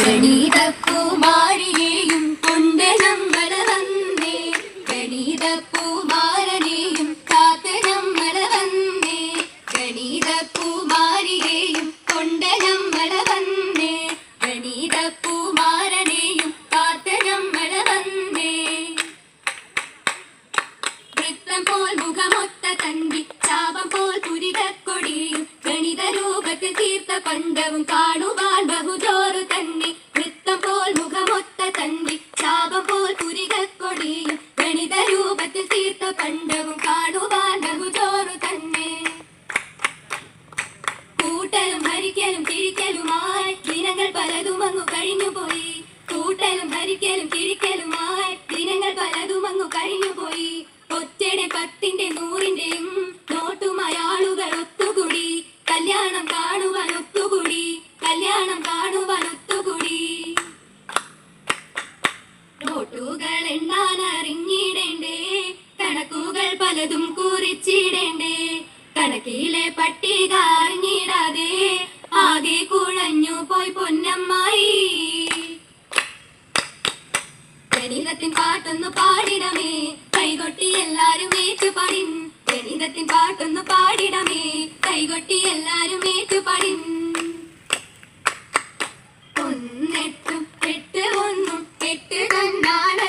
ഗണിതപ്പൂമാരിയെയും കൊണ്ട് നമ്മൾ വന്നേ, ഗണിതപ്പൂമാരനെയും കാത്ത് നമ്മൾ വന്നേ, ഗണിതപ്പൂമാരിയെയും കൊണ്ട് നമ്മൾ വന്നേ, ഗണിതപ്പൂമാരനെയും കാത്ത് നമ്മൾ വന്നേ. വൃത്തം പോൽ മുഖമൊത്ത തണ്ടി ചാപം പോൽ പുരികക്കൊടിയും ഗണിത രൂപത്തിൽ തീർത്ത പണ്ടവും കാണുവാൻ ബഹുജോറു തന്നെ. വൃത്തം പോൽ മുഖമൊത്ത തണ്ടി ചാപം പോൽ പുരികക്കൊടിയും ഗണിത രൂപത്തിൽ തീർത്ത പണ്ടവും കാണുവാൻ ബഹുജോറു തന്നെ. കൂട്ടലും ഹരിക്കലും കിഴിക്കലുമായി ദിനങ്ങൾ പലതും അങ്ങു കഴിഞ്ഞുപോയി, കൂട്ടലും ഹരിക്കലും കിഴിക്കലുമായി ദിനങ്ങൾ പലതും അങ്ങു കഴിഞ്ഞുപോയി. ഒറ്റയുടെ പത്തിന്റെ നൂറിന്റെയും നോട്ടുമായി ആളുകൾ ഒത്തുകൂടി, കല്യാണം കാണുവാൻ ഒത്തുകൂടി, കല്യാണം കാണുവാൻ ഒത്തുകൂടി. നോട്ടുകൾ എണ്ണാൻ അറിഞ്ഞിടേണ്ടേ, കണക്കുകൾ പലതും കുറിച്ചിടേണ്ടേ, കണക്കിലെ പട്ടിക അറിഞ്ഞിടാതെ ആകെ കുഴഞ്ഞു പോയി പൊന്നമ്മായി. ഗണിതത്തിൻ പാട്ടൊന്നു പാടിടമേ, കൈകൊട്ടി എല്ലാരും ഏറ്റുപാടിൻ, ഗണിതത്തിൻ പാട്ടൊന്നു പാടിടമേ.